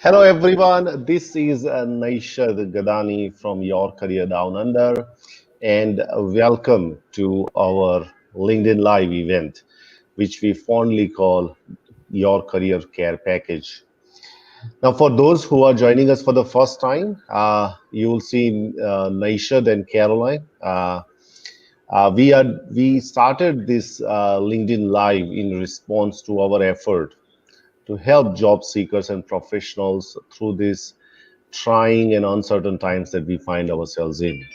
Hello, everyone. This is Naishad Gadani from Your Career Down Under, and welcome to our LinkedIn Live event, which we fondly call Your Career Care Package. Now, for those who are joining us for the first time, you will see Naishad and Caroline. We started this LinkedIn Live in response to our effort to help job seekers and professionals through these trying and uncertain times that we find ourselves in.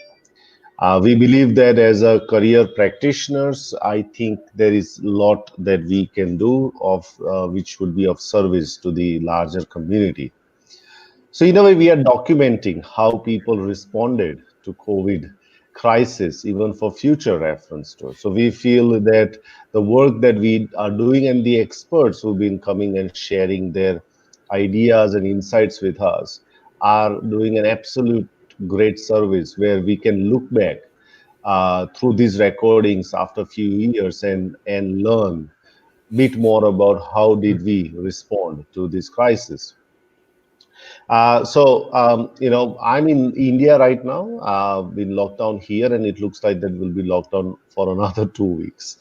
We believe that as a career practitioners, I think there is a lot that we can do of which would be of service to the larger community. So in a way, we are documenting how people responded to COVID crisis, even for future reference to. So we feel that the work that we are doing and the experts who've been coming and sharing their ideas and insights with us are doing an absolute great service where we can look back through these recordings after a few years and learn a bit more about how did we respond to this crisis. I'm in India right now. Been locked down here, and it looks like that we'll be locked down for another 2 weeks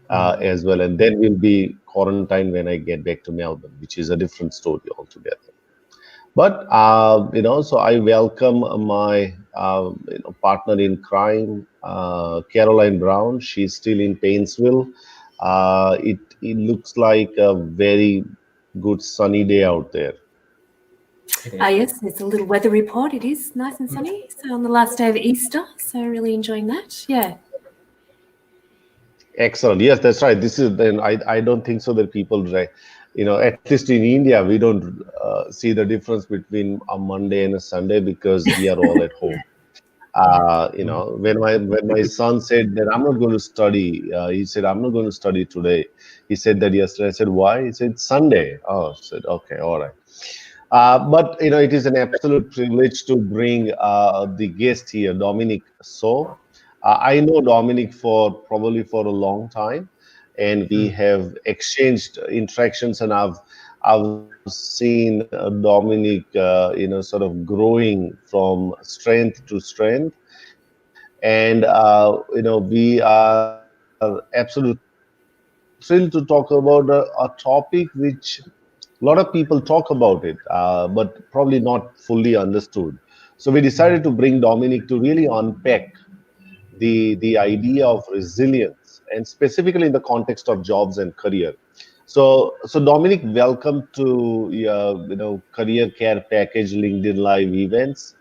as well. And then we'll be quarantined when I get back to Melbourne, which is a different story altogether. But so I welcome my partner in crime, Caroline Brown. She's still in Painesville. It looks like a very good sunny day out there. Yes, it's a little weather report. It is nice and sunny. So on the last day of Easter, so really enjoying that. Yeah. Excellent. Yes, that's right. This is then. I don't think so that people, at least in India, we don't see the difference between a Monday and a Sunday because we are all at home. When my son said that I'm not going to study, he said I'm not going to study today. He said that yesterday. I said why? He said Sunday. Oh, I said okay, all right. But it is an absolute privilege to bring the guest here, Dominic. So I know Dominic for a long time, and we have exchanged interactions, and I've seen Dominic, sort of growing from strength to strength, and we are absolutely thrilled to talk about a topic which a lot of people talk about it, but probably not fully understood. So we decided to bring Dominic to really unpack the idea of resilience, and specifically in the context of jobs and career. So Dominic, welcome to Career Care Package LinkedIn Live events.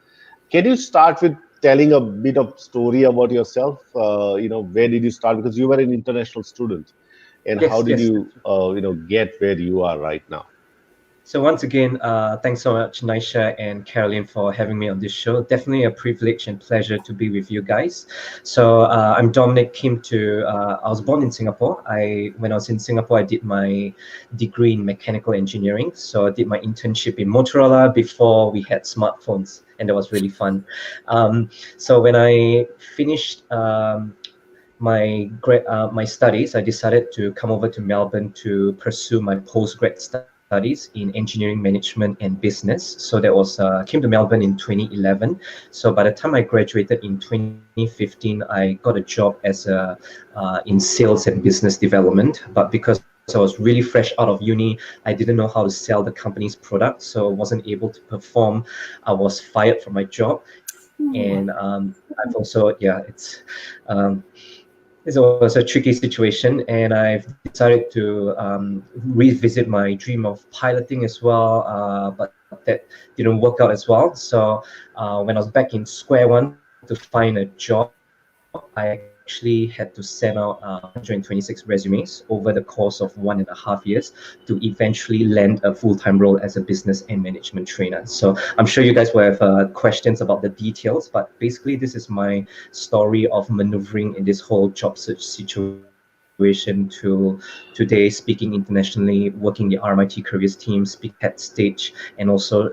Can you start with telling a bit of story about yourself? Where did you start? Because you were an international student, and how did you get where you are right now? So once again, thanks so much, Naisha and Caroline, for having me on this show. Definitely a privilege and pleasure to be with you guys. So I'm Dominic, I was born in Singapore. When I was in Singapore, I did my degree in mechanical engineering. So I did my internship in Motorola before we had smartphones, and that was really fun. So when I finished my studies, I decided to come over to Melbourne to pursue my postgrad studies in engineering management and business. So that was came to Melbourne in 2011. So by the time I graduated in 2015, I got a job as in sales and business development. But because I was really fresh out of uni, I didn't know how to sell the company's product, so I wasn't able to perform. I was fired from my job, and I've also it was a tricky situation, and I've decided to revisit my dream of piloting as well, but that didn't work out as well. So when I was back in square one to find a job, I actually had to send out 126 resumes over the course of 1.5 years to eventually land a full-time role as a business and management trainer. So I'm sure you guys will have questions about the details, but basically this is my story of maneuvering in this whole job search situation to today, speaking internationally, working the RMIT careers team, speak at stage, and also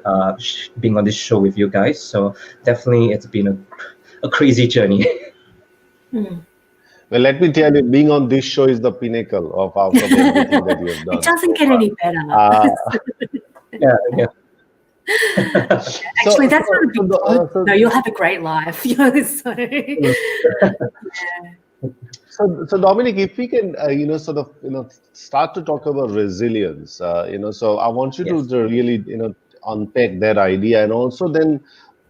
being on this show with you guys. So definitely it's been a crazy journey. Well, let me tell you, being on this show is the pinnacle of everything that you have done. It doesn't get any better. Yeah. Actually, that's not a big problem. No, you'll have a great life. So, So Dominic, if we can, sort of, start to talk about resilience, so I want you Yes. to really, unpack that idea, and also then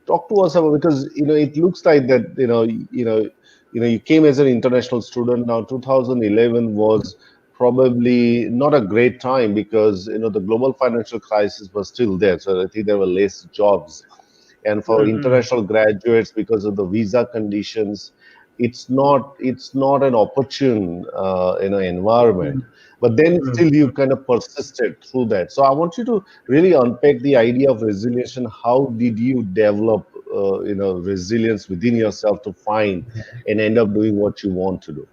talk to us about, because it looks like that you came as an international student. Now 2011 was probably not a great time, because the global financial crisis was still there, so I think there were less jobs, and for international graduates, because of the visa conditions, it's not an opportune environment. But then still you kind of persisted through that. So I want you to really unpack the idea of resilience. How did you develop resilience within yourself to find and end up doing what you want to do?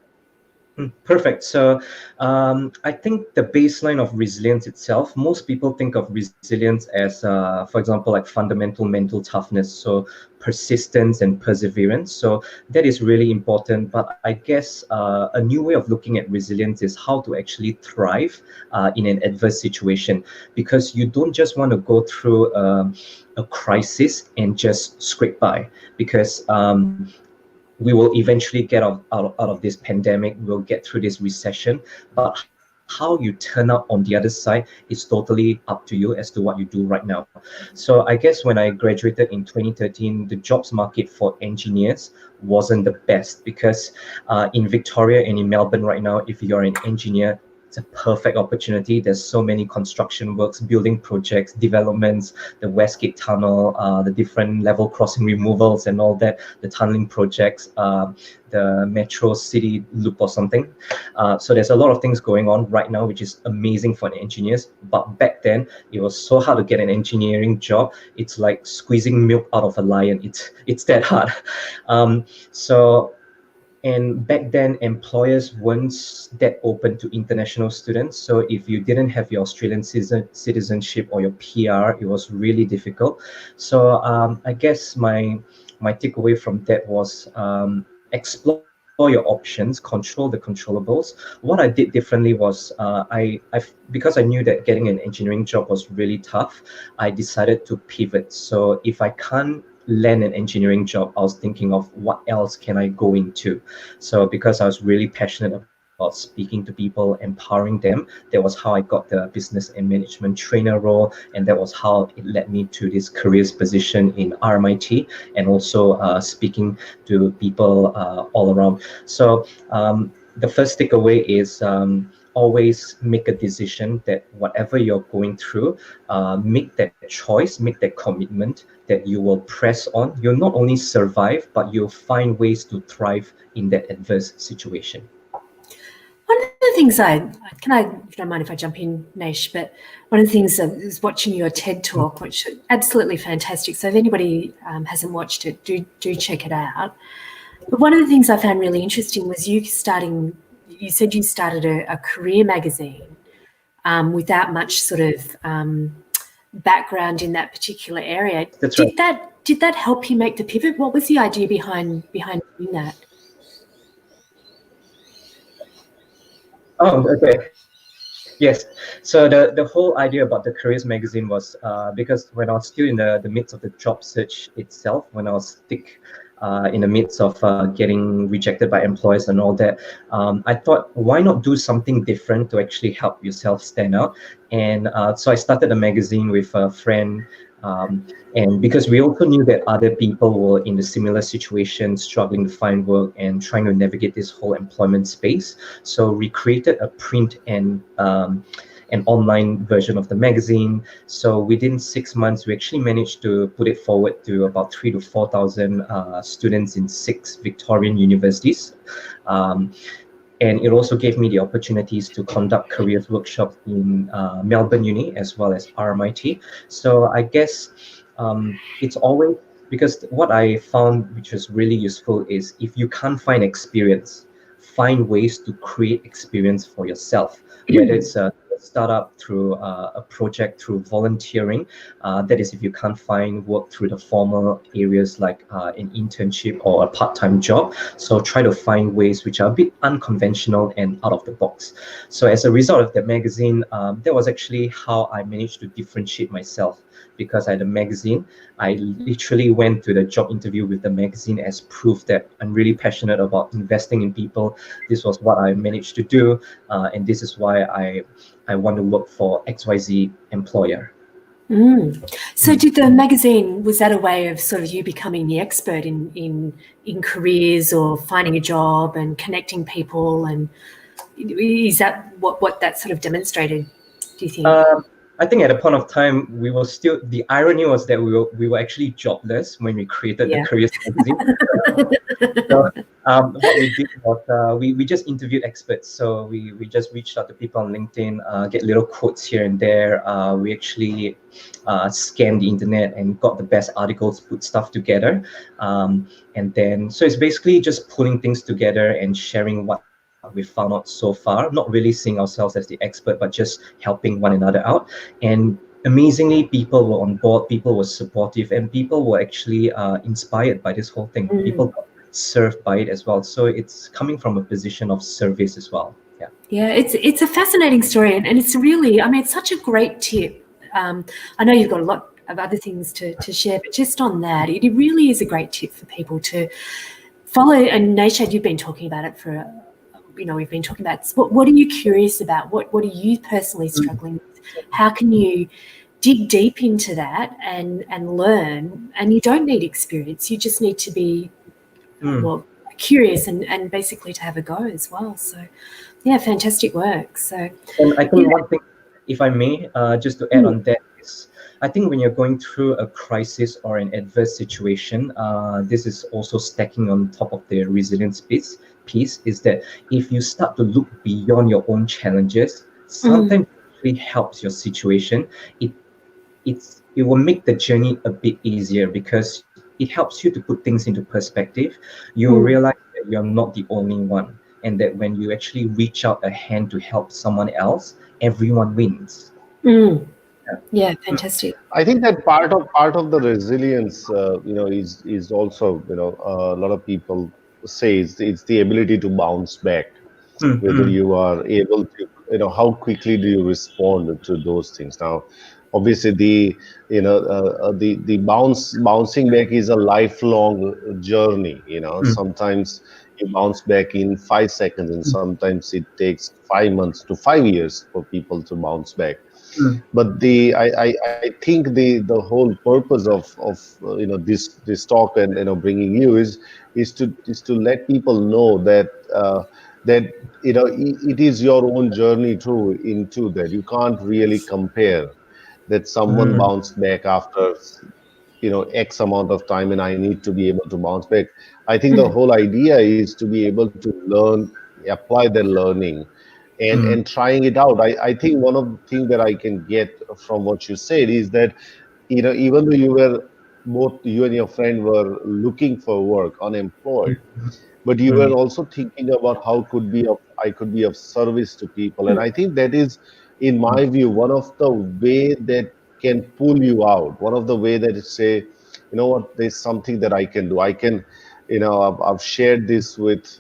Perfect. So I think the baseline of resilience itself, most people think of resilience as, for example, like fundamental mental toughness, so persistence and perseverance. So that is really important. But I guess a new way of looking at resilience is how to actually thrive in an adverse situation, because you don't just want to go through a crisis and just scrape by, because we will eventually get out of this pandemic. We'll get through this recession, but how you turn out on the other side is totally up to you as to what you do right now. So I guess when I graduated in 2013, the jobs market for engineers wasn't the best, because in Victoria and in Melbourne right now, if you're an engineer, it's a perfect opportunity. There's so many construction works, building projects, developments, the Westgate Tunnel, the different level crossing removals and all that, the tunneling projects, the Metro City Loop or something. So there's a lot of things going on right now, which is amazing for the engineers. But back then, it was so hard to get an engineering job. It's like squeezing milk out of a lion. It's that hard. And back then, employers weren't that open to international students. So if you didn't have your Australian citizenship or your PR, it was really difficult. So I guess my takeaway from that was explore your options, control the controllables. What I did differently was because I knew that getting an engineering job was really tough, I decided to pivot. So if I can't land an engineering job, I was thinking of what else can I go into. So because I was really passionate about speaking to people, empowering them, that was how I got the business and management trainer role, and that was how it led me to this careers position in RMIT, and also speaking to people all around. So the first takeaway is always make a decision that whatever you're going through, make that choice, make that commitment that you will press on. You'll not only survive, but you'll find ways to thrive in that adverse situation. One of the things if you don't mind if I jump in, Nesh, but one of the things I was watching your TED talk, which is absolutely fantastic. So if anybody hasn't watched it, do check it out. But one of the things I found really interesting was you said you started a career magazine without much sort of background in that particular area. That's right. Did that help you make the pivot? What was the idea behind doing that? Oh, okay. Yes. So the whole idea about the Careers magazine was because when I was still in the midst of the job search itself, when I was thick in the midst of getting rejected by employers and all that, I thought, why not do something different to actually help yourself stand out? And so I started a magazine with a friend. And because we also knew that other people were in the similar situation, struggling to find work and trying to navigate this whole employment space. So we created a print and an online version of the magazine. So within 6 months, we actually managed to put it forward to about 3,000 to 4,000 students in 6 Victorian universities. And it also gave me the opportunities to conduct careers workshops in Melbourne Uni as well as RMIT. So I guess it's always, because what I found, which was really useful, is if you can't find experience, find ways to create experience for yourself, whether it's a startup, through a project, through volunteering. That is, if you can't find work through the formal areas like an internship or a part-time job. So try to find ways which are a bit unconventional and out of the box. So as a result of that magazine, that was actually how I managed to differentiate myself. Because I had a magazine, I literally went to the job interview with the magazine as proof that I'm really passionate about investing in people. This was what I managed to do, and this is why I want to work for XYZ employer. So did the magazine, was that a way of sort of you becoming the expert in careers or finding a job and connecting people, and is that what that sort of demonstrated, do you think? I think at a point of time, we were still, the irony was that we were actually jobless when we created the Careers magazine. So what we did was we just interviewed experts. So we just reached out to people on LinkedIn, get little quotes here and there. We actually scanned the internet and got the best articles, put stuff together. And then, so it's basically just pulling things together and sharing what we found out so far, not really seeing ourselves as the expert, but just helping one another out. And amazingly, people were on board, people were supportive, and people were actually inspired by this whole thing. People got served by it as well. So it's coming from a position of service as well. Yeah, it's a fascinating story, and it's really, I mean, it's such a great tip. I know you've got a lot of other things to share, but just on that, it really is a great tip for people to follow. And Nashad, you've been talking about it for we've been talking about what are you curious about? What are you personally struggling with? How can you dig deep into that and learn? And you don't need experience. You just need to be curious and basically to have a go as well. So yeah, fantastic work. So and I think one thing, if I may, just to add on that, is I think when you're going through a crisis or an adverse situation, this is also stacking on top of the resilience piece, is that if you start to look beyond your own challenges, sometimes it really helps your situation. It will make the journey a bit easier because it helps you to put things into perspective. You will realize that you're not the only one, and that when you actually reach out a hand to help someone else, everyone wins. Yeah, fantastic. I think that part of the resilience, is also, a lot of people say it's the ability to bounce back. Whether you are able to, how quickly do you respond to those things? Now, obviously, the bouncing back is a lifelong journey. Sometimes you bounce back in 5 seconds, and sometimes it takes 5 months to 5 years for people to bounce back. But I think the whole purpose of this talk and bringing you is to let people know that that it is your own journey too into that. You can't really compare that someone bounced back after X amount of time, and I need to be able to bounce back. I think the whole idea is to be able to learn, apply the learning, and trying it out. I think one of the things that I can get from what you said is that even though you and your friend were looking for work, unemployed, but you were also thinking about how I could be of service to people. And I think that is, in my view, one of the way that can pull you out. One of the way that it say, you know what, there's something that I can do. I can, I've shared this with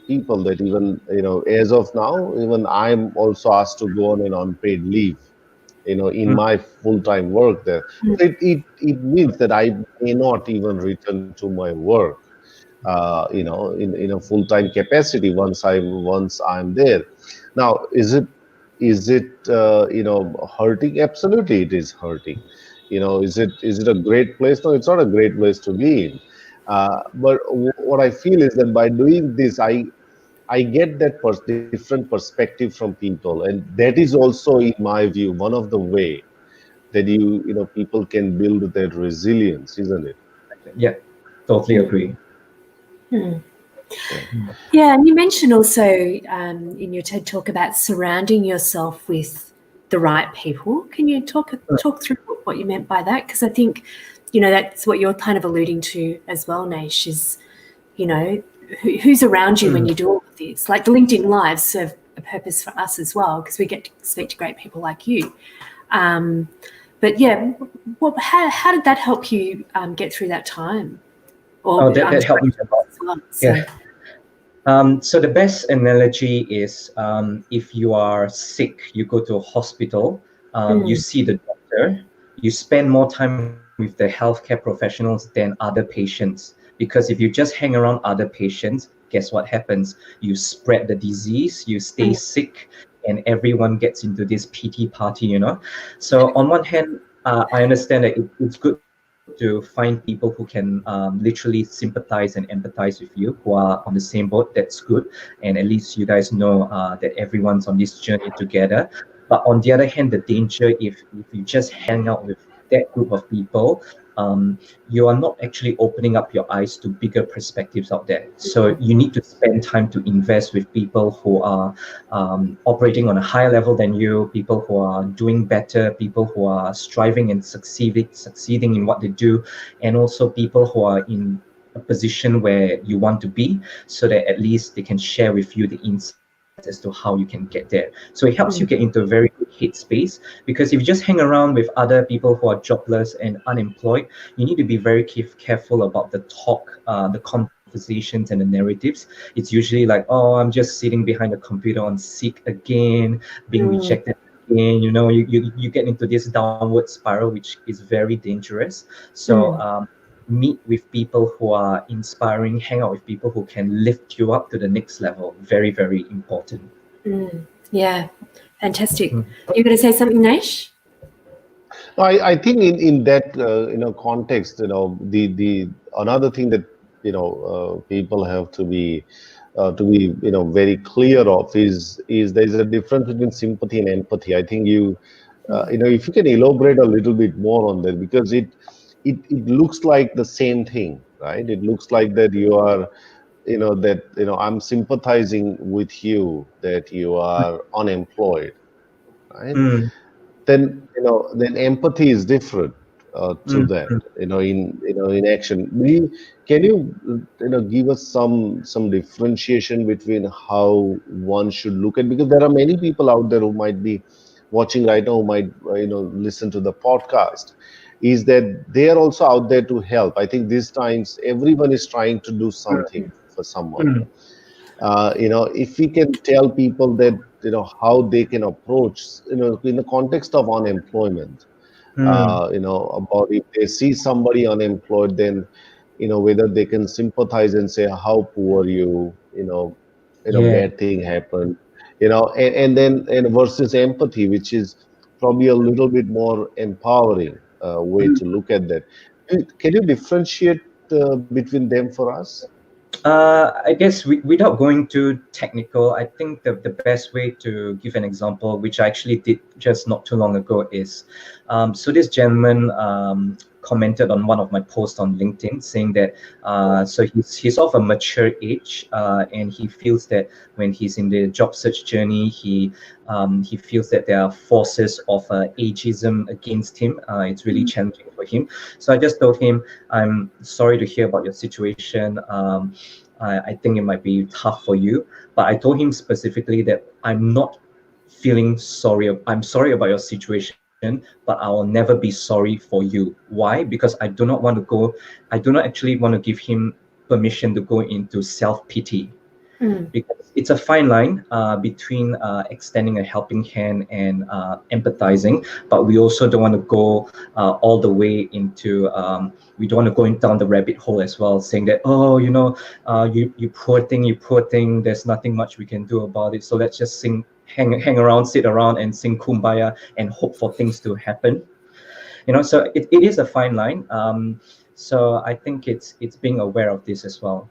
people that even, as of now, even I'm also asked to go on an unpaid leave, in my full-time work there. So it means that I may not even return to my work, in a full-time capacity once I'm there. Now, is it hurting? Absolutely, it is hurting. Is it a great place? No, it's not a great place to be in. But what I feel is that by doing this, I get that different perspective from people, and that is also, in my view, one of the way that people can build that resilience, isn't it? Yeah, totally agree. Yeah, and you mentioned also in your TED talk about surrounding yourself with the right people. Can you talk through what you meant by that? Because I think, that's what you're kind of alluding to as well, Naish, is, who's around you when you do all of this. Like the LinkedIn Lives serve a purpose for us as well, because we get to speak to great people like you. But yeah, how did that help you get through that time? Or that helped me a lot. as well, so. Yeah. So the best analogy is if you are sick, you go to a hospital, you see the doctor, you spend more time with the healthcare professionals than other patients. Because if you just hang around other patients, guess what happens? You spread the disease, you stay sick, and everyone gets into this pity party, you know? So on one hand, I understand that it's good to find people who can literally sympathize and empathize with you, who are on the same boat. That's good. And at least you guys know that everyone's on this journey together. But on the other hand, the danger, if you just hang out with that group of people, you are not actually opening up your eyes to bigger perspectives out there. So you need to spend time to invest with people who are operating on a higher level than you, people who are doing better, people who are striving and succeeding in what they do, and also people who are in a position where you want to be, so that at least they can share with you the insights as to how you can get there. So it helps you get into a very good headspace, because if you just hang around with other people who are jobless and unemployed, you need to be very careful about the talk, the conversations and the narratives. It's usually like, oh, I'm just sitting behind the computer on sick again, being rejected again. You know, you get into this downward spiral, which is very dangerous. So meet with people who are inspiring, hang out with people who can lift you up to the next level. Very, very important. Yeah, fantastic. You're going to say something, Nash? I think in that context, the another thing that people have to be very clear of is there's a difference between sympathy and empathy. I think if you can elaborate a little bit more on that, because it looks like the same thing, right? It looks like that you are I'm sympathizing with you that you are unemployed, right? Then empathy is different to that, in action. Can you give us some differentiation between how one should look at, because there are many people out there who might be watching right now, who might listen to the podcast, is that they are also out there to help. I think these times everyone is trying to do something for someone. If we can tell people that how they can approach in the context of unemployment, about if they see somebody unemployed, then whether they can sympathize and say how poor Yeah. bad thing happened, and then versus empathy, which is probably a little bit more empowering way to look at that. Can you differentiate between them for us? I guess without going too technical, I think the best way to give an example, which I actually did just not too long ago, is so this gentleman commented on one of my posts on LinkedIn, saying that so he's of a mature age, and he feels that when he's in the job search journey, he feels that there are forces of ageism against him. It's really challenging for him. So I just told him, I'm sorry to hear about your situation. I think it might be tough for you, but I told him specifically that I'm not feeling sorry. I'm sorry about your situation, but I will never be sorry for you. Why? Because I do not want to go. I do not actually want to give him permission to go into self-pity. Because it's a fine line between extending a helping hand and empathizing, but we also don't want to go all the way into we don't want to go down the rabbit hole as well, saying that, oh, you poor thing, there's nothing much we can do about it, so let's just hang around, sit around and sing kumbaya and hope for things to happen. So it is a fine line. So I think it's being aware of this as well.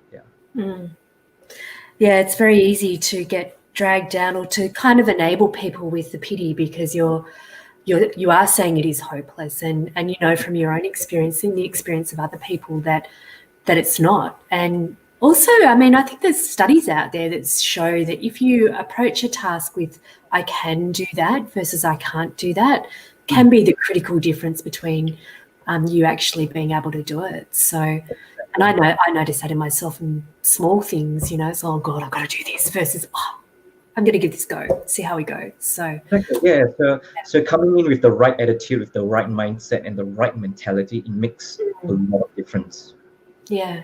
Yeah, it's very easy to get dragged down, or to kind of enable people with the pity, because you are saying it is hopeless, and from your own experience and the experience of other people that it's not. And also, I mean, I think there's studies out there that show that if you approach a task with I can do that versus I can't do that, can be the critical difference between you actually being able to do it. So, and I notice that in myself in small things, so, oh God, I've got to do this, versus, oh, I'm going to give this a go, see how we go. So Exactly. Yeah. So coming in with the right attitude, with the right mindset, and the right mentality, it makes a lot of difference. yeah.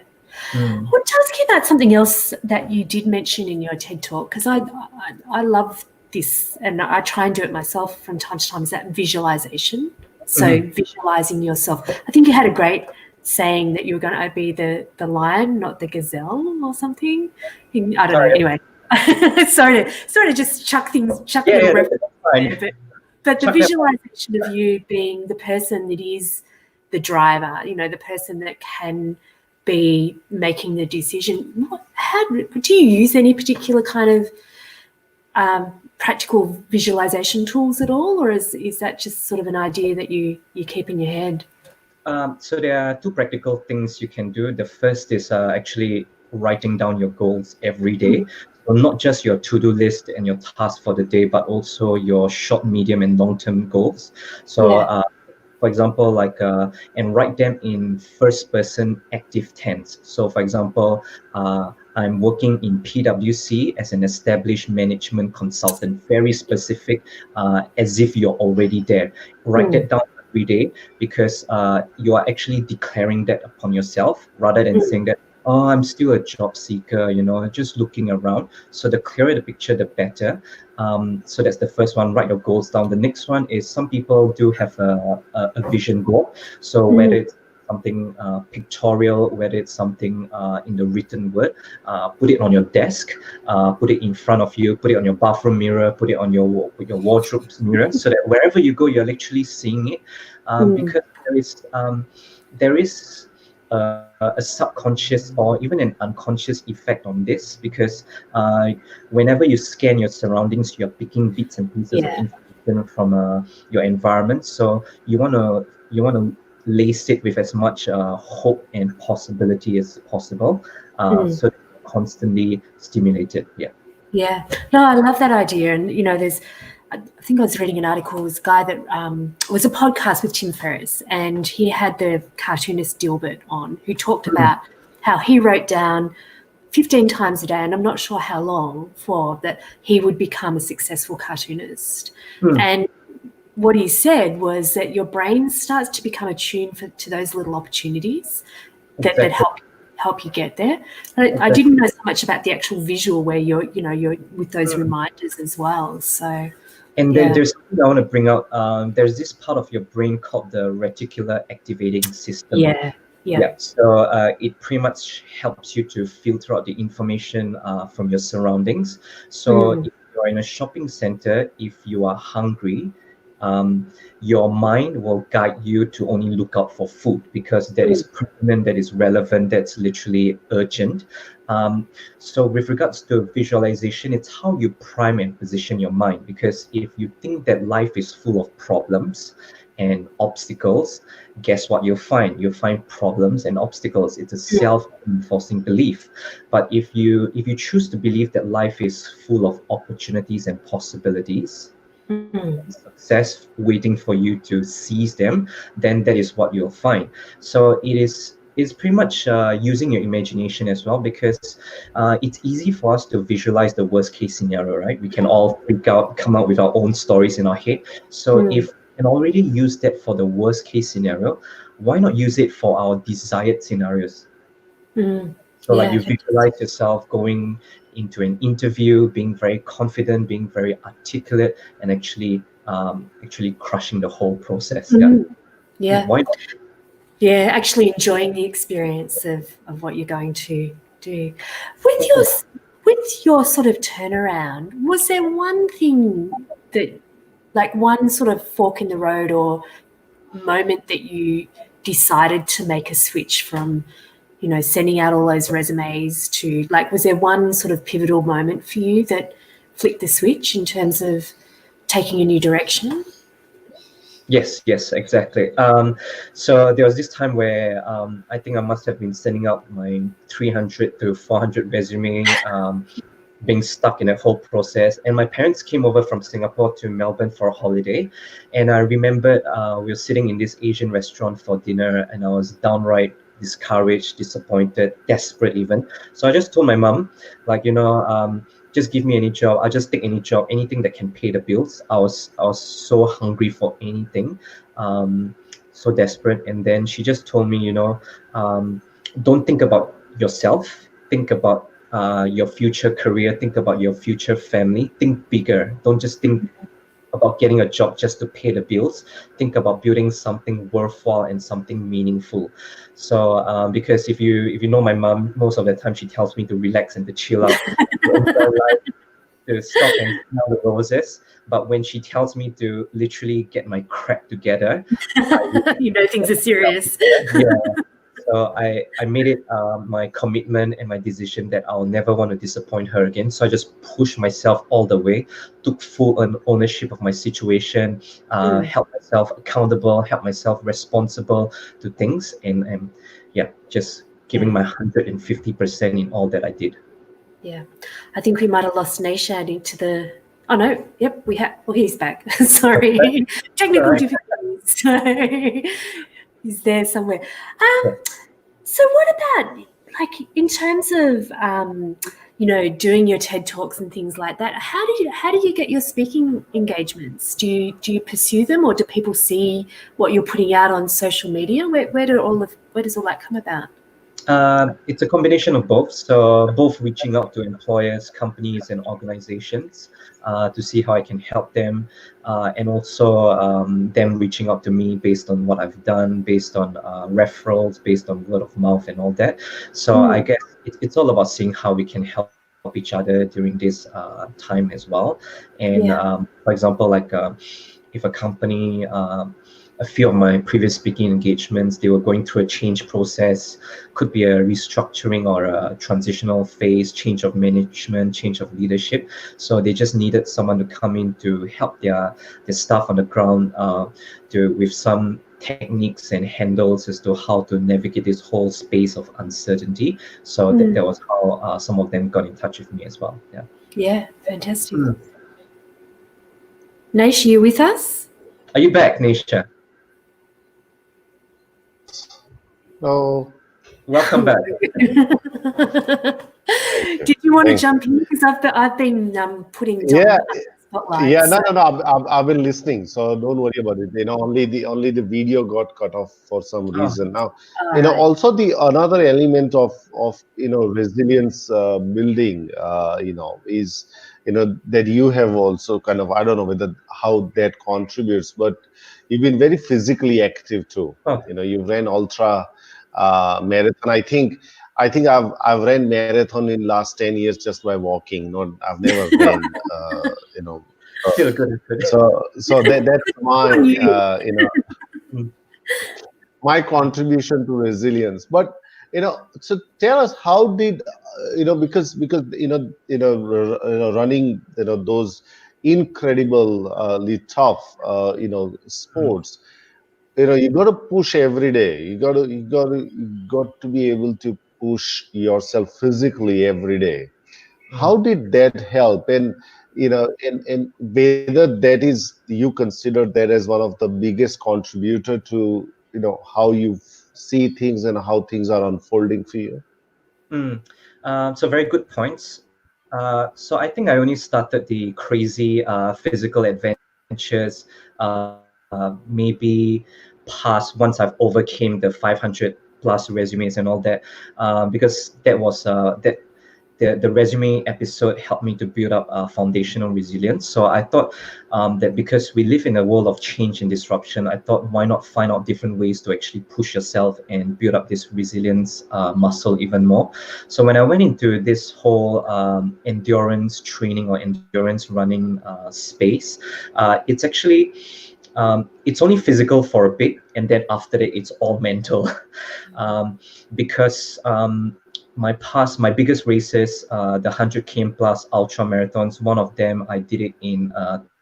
Mm. I want to ask you about something else that you did mention in your TED talk, because I love this, and I try and do it myself from time to time, is that visualization. So visualizing yourself. I think you had a great saying that you were going to be the lion, not the gazelle or something. I don't know. Anyway, sorry to just chuck little references there, but the visualization of you being the person that is the driver, the person that can be making the decision. How do you use any particular kind of practical visualization tools at all, or is that just sort of an idea that you keep in your head? So there are two practical things you can do. The first is actually writing down your goals every day. So not just your to-do list and your tasks for the day, but also your short, medium, and long-term goals. So for example, and write them in first person active tense. So for example, I'm working in PwC as an established management consultant, very specific, as if you're already there. Write that down every day, because you are actually declaring that upon yourself rather than saying that, oh, I'm still a job seeker, just looking around. So the clearer the picture, the better. So that's the first one, write your goals down. The next one is, some people do have a vision board. So whether it's something pictorial, whether it's something in the written word, put it on your desk, put it in front of you, put it on your bathroom mirror, put it on your wardrobe mirror, so that wherever you go, you're literally seeing it. Because there is a subconscious or even an unconscious effect on this, because whenever you scan your surroundings, you're picking bits and pieces of information from your environment. So you want to lace it with as much hope and possibility as possible, so that you're constantly stimulated. Yeah, no, I love that idea. And I think I was reading an article. It was a guy that was a podcast with Tim Ferriss, and he had the cartoonist Dilbert on, who talked about how he wrote down 15 times a day, and I'm not sure how long for, that he would become a successful cartoonist. And what he said was that your brain starts to become attuned to those little opportunities that help you get there. I didn't know so much about the actual visual, where you're with those reminders as well. So. And then there's something I want to bring out. There's this part of your brain called the reticular activating system. So it pretty much helps you to filter out the information from your surroundings. So if you're in a shopping center, if you are hungry, your mind will guide you to only look out for food, because that is pertinent, that is relevant, that's literally urgent. So with regards to visualization, it's how you prime and position your mind, because if you think that life is full of problems and obstacles, guess what you'll find? You'll find problems and obstacles. It's a self-reinforcing belief. But if you choose to believe that life is full of opportunities and possibilities, success waiting for you to seize them, then that is what you'll find. So it's pretty much using your imagination as well, because it's easy for us to visualize the worst case scenario, right? We can all freak out, come out with our own stories in our head. So if we can already use that for the worst case scenario, why not use it for our desired scenarios? So you visualize yourself going into an interview, being very confident, being very articulate, and actually crushing the whole process. Why not? Yeah, actually enjoying the experience of what you're going to do. With your sort of turnaround, was there one thing that, like one sort of fork in the road or moment that you decided to make a switch from, sending out all those resumes to, was there one sort of pivotal moment for you that flicked the switch in terms of taking a new direction? Yes, exactly. So there was this time where I think I must have been sending out my 300 to 400 resume, being stuck in that whole process. And my parents came over from Singapore to Melbourne for a holiday. And I remembered we were sitting in this Asian restaurant for dinner, and I was downright discouraged, disappointed, desperate even. So I just told my mom, just give me any job. I'll just take any job, anything that can pay the bills. I was so hungry for anything, so desperate. And then she just told me, don't think about yourself. Think about your future career. Think about your future family. Think bigger. Don't just think about getting a job just to pay the bills. Think about building something worthwhile and something meaningful. So because if you know my mom, most of the time she tells me to relax and to chill out, to enjoy life, to stop and smell the roses. But when she tells me to literally get my crap together, things are serious. yeah. So I made it my commitment and my decision that I'll never want to disappoint her again. So I just pushed myself all the way, took full ownership of my situation, held myself accountable, held myself responsible to things, and just giving my 150% in all that I did. Yeah, I think we might have lost Nishad into the. Oh no! Yep, we have. Well, he's back. Sorry, technical difficulties. So he's there somewhere. So what about in terms of doing your TED Talks and things like that? How do you get your speaking engagements? Do you pursue them, or do people see what you're putting out on social media? Where does all that come about? It's a combination of both. So both reaching out to employers, companies, and organizations to see how I can help them, and also them reaching out to me based on what I've done, based on referrals, based on word of mouth and all that. So I guess it's all about seeing how we can help each other during this time as well. And for example, if a company, a few of my previous speaking engagements, they were going through a change process, could be a restructuring or a transitional phase, change of management, change of leadership. So they just needed someone to come in to help their staff on the ground with some techniques and handles as to how to navigate this whole space of uncertainty. So that was how some of them got in touch with me as well. Yeah, fantastic. Naish, you with us? Are you back, Nisha? No. Welcome back. Did you want to jump in? Because I've been putting spotlights. Yeah, no. I've been listening, so don't worry about it. Only the video got cut off for some reason. Now, also the another element of resilience building, is that you have also kind of, I don't know how that contributes, but you've been very physically active too. You ran ultra marathon. I think I've ran marathon in last 10 years just by walking. I've never ran. So that's my my contribution to resilience. But so tell us, how did because running those incredibly tough sports, you got to push every day. You got to be able to push yourself physically every day. How did that help? And and whether that is, you consider that as one of the biggest contributor to how you see things and how things are unfolding for you? So very good points. So I think I only started the crazy physical adventures maybe past once I've overcame the 500 plus resumes and all that, because that was the resume episode helped me to build up foundational resilience. So I thought that because we live in a world of change and disruption, I thought, why not find out different ways to actually push yourself and build up this resilience muscle even more. So when I went into this whole endurance training or endurance running space, it's actually it's only physical for a bit, and then after that it's all mental. Because my biggest races, the 100 km plus ultra marathons, one of them I did it in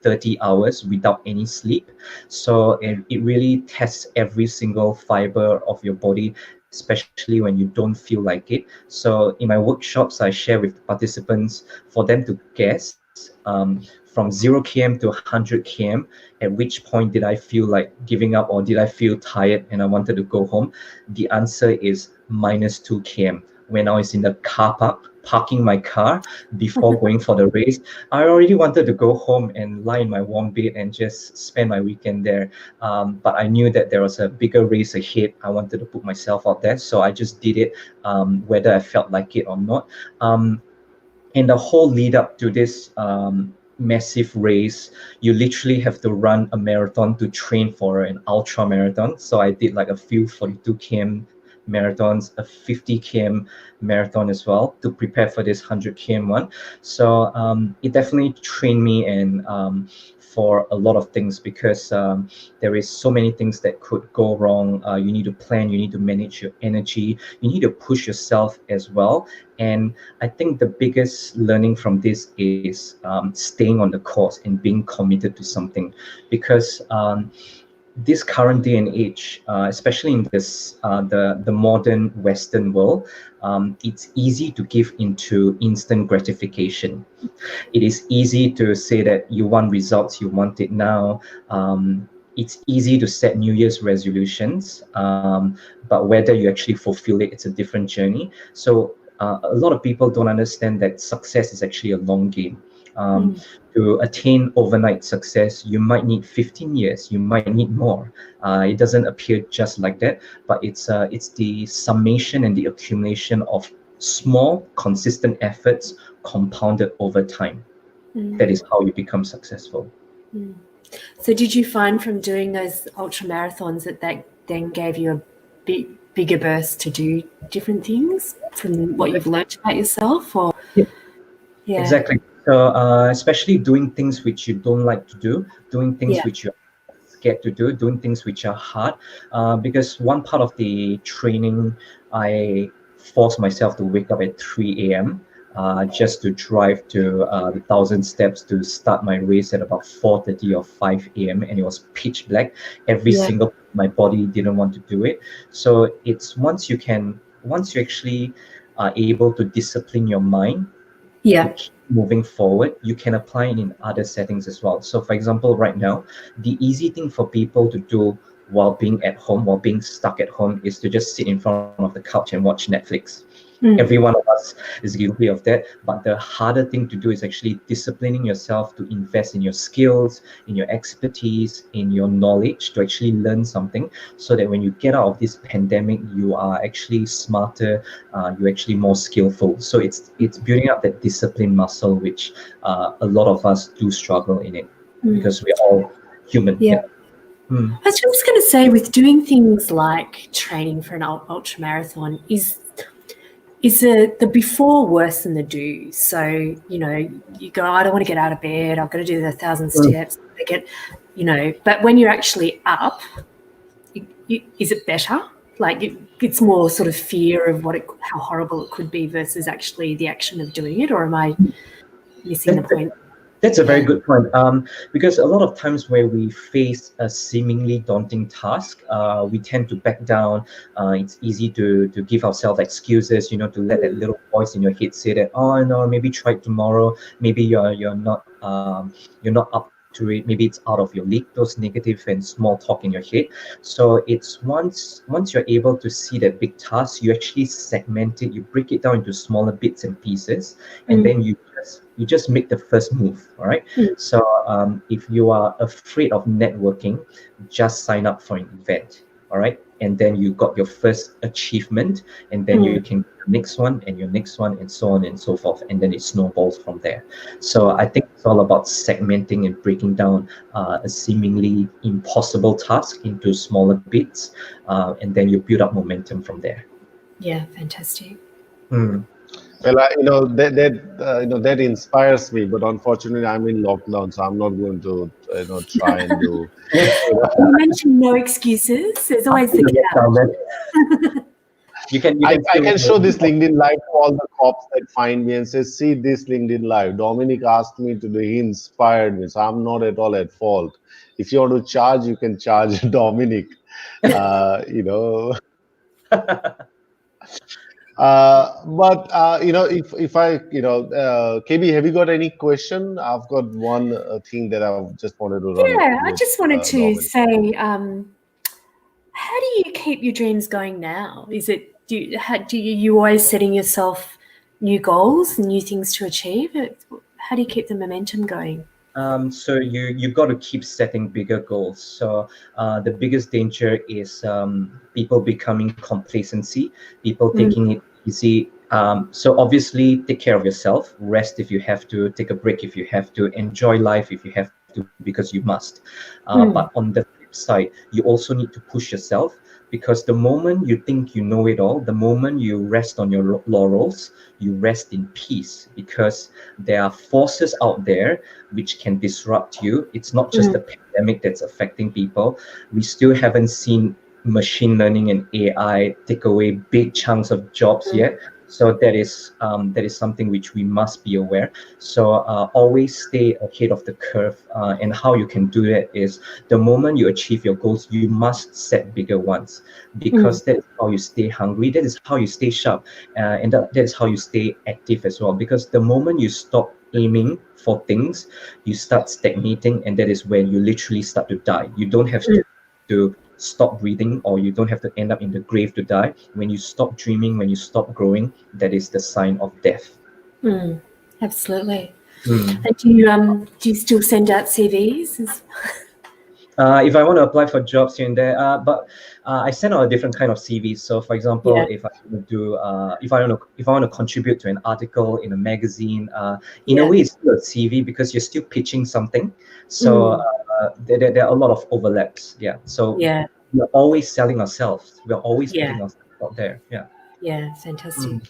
30 hours without any sleep. So it really tests every single fiber of your body, especially when you don't feel like it. So in my workshops, I share with participants for them to guess from 0 km to 100 km, at which point did I feel like giving up, or did I feel tired and I wanted to go home? The answer is -2 km. When I was in the car park parking my car before going for the race. I already wanted to go home and lie in my warm bed and just spend my weekend there. But I knew that there was a bigger race ahead. I wanted to put myself out there, so I just did it, whether I felt like it or not. And the whole lead up to this massive race, you literally have to run a marathon to train for an ultra marathon. So I did like a few 42 km marathons, a 50 km marathon as well to prepare for this 100 km one. So it definitely trained me and for a lot of things, because there is so many things that could go wrong. You need to plan, you need to manage your energy, you need to push yourself as well. And I think the biggest learning from this is staying on the course and being committed to something, because this current day and age, especially in this the modern Western world, it's easy to give into instant gratification. It is easy to say that you want results, you want it now. It's easy to set New Year's resolutions, but whether you actually fulfill it, it's a different journey. So a lot of people don't understand that success is actually a long game. To attain overnight success, you might need 15 years, you might need more. It doesn't appear just like that, but it's the summation and the accumulation of small, consistent efforts compounded over time. That is how you become successful. So did you find from doing those ultra marathons that then gave you a bigger burst to do different things from what you've learned about yourself? Or yeah. Exactly. So especially doing things which you don't like to do, doing things which you're scared to do, doing things which are hard. Because one part of the training, I forced myself to wake up at 3 a.m. Just to drive to the 1,000 steps to start my race at about 4:30 or 5 a.m. And it was pitch black. Every single, my body didn't want to do it. So it's once you actually are able to discipline your mind, moving forward, you can apply it in other settings as well. So for example, right now, the easy thing for people to do while being at home, while being stuck at home, is to just sit in front of the couch and watch Netflix. Every one of us is guilty of that. But the harder thing to do is actually disciplining yourself to invest in your skills, in your expertise, in your knowledge, to actually learn something, so that when you get out of this pandemic, you are actually smarter, you're actually more skillful. So it's building up that discipline muscle, which a lot of us do struggle in it, because we're all human. I was just going to say, with doing things like training for an ultra marathon, is the before worse than the do? So, you go, I don't want to get out of bed, I've got to do the 1,000 steps, but when you're actually up, is it better? Like it's more sort of fear of how horrible it could be versus actually the action of doing it, or am I missing the point? That's a very good point, because a lot of times where we face a seemingly daunting task, we tend to back down. It's easy to give ourselves excuses, to let that little voice in your head say that, oh no, maybe try it tomorrow. Maybe you're not up to it. Maybe it's out of your league. Those negative and small talk in your head. So it's once you're able to see that big task, you actually segment it. You break it down into smaller bits and pieces, and then you just make the first move. All right. So if you are afraid of networking, just sign up for an event. All right. And then you got your first achievement, and then you can the next one and your next one, and so on and so forth, and then it snowballs from there. So I think it's all about segmenting and breaking down a seemingly impossible task into smaller bits, and then you build up momentum from there. Yeah, fantastic. Well, that inspires me, but unfortunately, I'm in lockdown, so I'm not going to, try and do. You mentioned no excuses. There's always the couch. I can show this LinkedIn Live to all the cops that find me and say, see this LinkedIn Live. Dominic asked me to do. He inspired me, so I'm not at all at fault. If you want to charge, you can charge Dominic. But if I, KB, have you got any question? I've got one thing that I just wanted to run. Yeah, I just wanted to say, how do you keep your dreams going now? Is it do you always setting yourself new goals, new things to achieve? How do you keep the momentum going? So you've got to keep setting bigger goals. So the biggest danger is people becoming complacency, people taking it easy. So obviously, take care of yourself, rest if you have to, take a break if you have to, enjoy life if you have to, because you must. But on the flip side, you also need to push yourself, because the moment you think you know it all, the moment you rest on your laurels, you rest in peace, because there are forces out there which can disrupt you. It's not just the pandemic that's affecting people. We still haven't seen machine learning and AI take away big chunks of jobs yet. So that is something which we must be aware. So always stay ahead of the curve. And how you can do that is, the moment you achieve your goals, you must set bigger ones, because that is how you stay hungry. That is how you stay sharp, and that is how you stay active as well. Because the moment you stop aiming for things, you start stagnating, and that is when you literally start to die. You don't have to stop breathing, or you don't have to end up in the grave to die. When you stop dreaming, when you stop growing, that is the sign of death. Absolutely. And do you still send out CVs? If I want to apply for jobs here and there, but I send out a different kind of CVs. So, for example, if I want to do, if I want to contribute to an article in a magazine, in a way, it's still a CV, because you're still pitching something. So there are a lot of overlaps. Yeah. So we're always selling ourselves. We're always putting ourselves out there. Yeah. Yeah. Fantastic.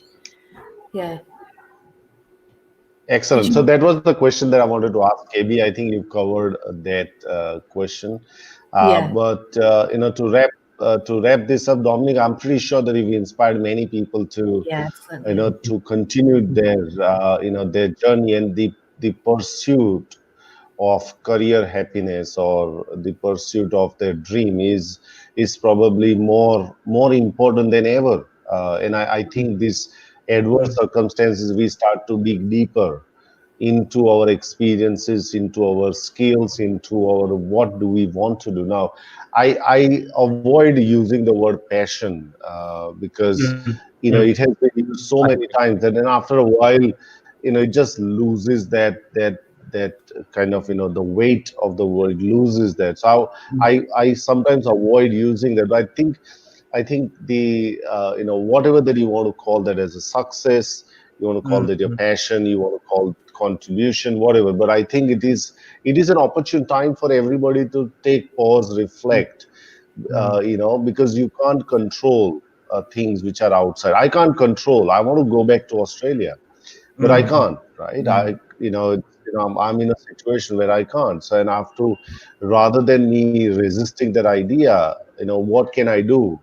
Yeah. Excellent. So that was the question that I wanted to ask KB. I think you covered that question. But to wrap this up, Dominic, I'm pretty sure that you've inspired many people to to continue their their journey, and the pursuit of career happiness, or the pursuit of their dream is probably more important than ever. And I think these adverse circumstances, we start to dig deeper into our experiences, into our skills, into our what do we want to do. Now, I avoid using the word passion because it has been used so many times, and then after a while, it just loses that kind of the weight of the word loses that. So I sometimes avoid using that. But I think the whatever that you want to call that as a success, you want to call that your passion, you want to call contribution, whatever. But I think it is an opportune time for everybody to take pause, reflect, because you can't control things which are outside. I can't control. I want to go back to Australia, but I can't, right? I'm in a situation where I can't. So, and I have to, rather than me resisting that idea, what can I do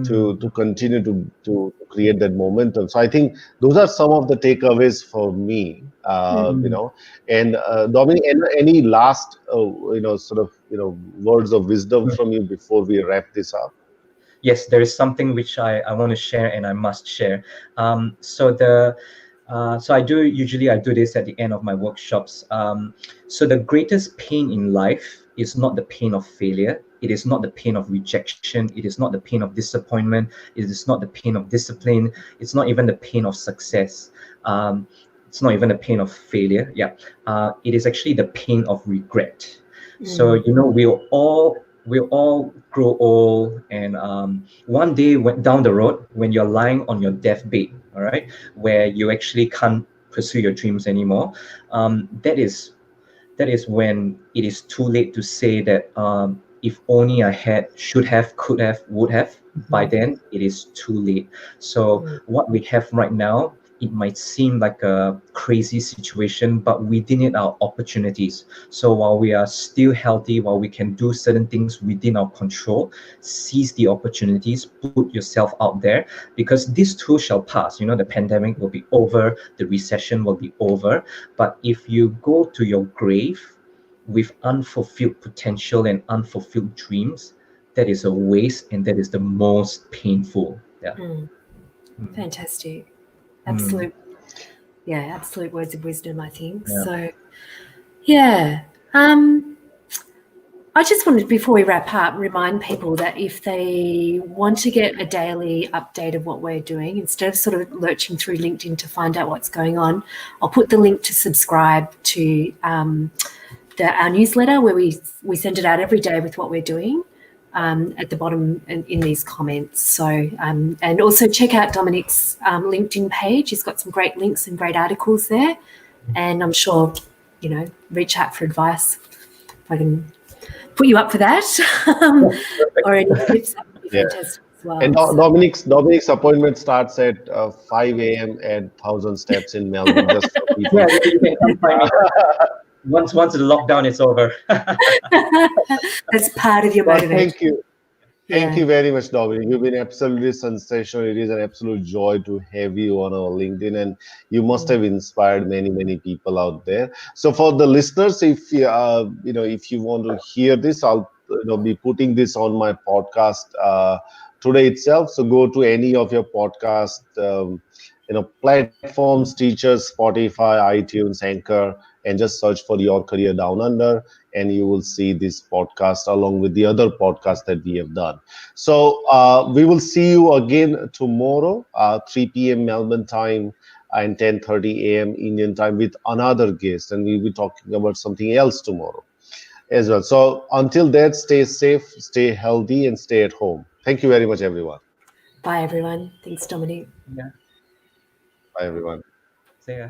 to continue to create that momentum? So I think those are some of the takeaways for me. And Dominic, any last words of wisdom from you before we wrap this up? Yes, there is something which I want to share, and I must share. So I do this at the end of my workshops. So the greatest pain in life is not the pain of failure. It is not the pain of rejection. It is not the pain of disappointment. It is not the pain of discipline. It's not even the pain of success. It's not even the pain of failure. Yeah. It is actually the pain of regret. So we'll all grow old, and one day down the road, when you're lying on your deathbed, all right, where you actually can't pursue your dreams anymore, that is when it is too late to say that if only I had, should have, could have, would have. By then it is too late. So what we have right now, it might seem like a crazy situation, but within it are opportunities. So while we are still healthy, while we can do certain things within our control, seize the opportunities, put yourself out there, because this too shall pass. The pandemic will be over, the recession will be over. But if you go to your grave with unfulfilled potential and unfulfilled dreams, that is a waste, and that is the most painful. Yeah. Fantastic. Absolute words of wisdom, I think. Yeah. So, yeah. I just wanted, before we wrap up, remind people that if they want to get a daily update of what we're doing, instead of sort of lurching through LinkedIn to find out what's going on, I'll put the link to subscribe to our newsletter, where we send it out every day with what we're doing, at the bottom in these comments. So, and also check out Dominic's LinkedIn page. He's got some great links and great articles there. And I'm sure, reach out for advice. If I can put you up for that, or any tips, that would be fantastic as well. And Dominic's appointment starts at 5 a.m. at 1,000 steps in Melbourne. Just for people. Yeah, you can come find me. Once the lockdown is over. That's part of your motivation. Thank you. Thank you very much, Dominic. You've been absolutely sensational. It is an absolute joy to have you on our LinkedIn, and you must have inspired many, many people out there. So for the listeners, if you if you want to hear this, I'll be putting this on my podcast today itself. So go to any of your podcast platforms, teachers, Spotify, iTunes, Anchor, and just search for Your Career Down Under, and you will see this podcast along with the other podcasts that we have done. So we will see you again tomorrow, 3 p.m. Melbourne time and 10:30 a.m. Indian time with another guest, and we'll be talking about something else tomorrow as well. So until then, stay safe, stay healthy, and stay at home. Thank you very much, everyone. Bye, everyone. Thanks, Dominic. Yeah. Bye, everyone. See ya.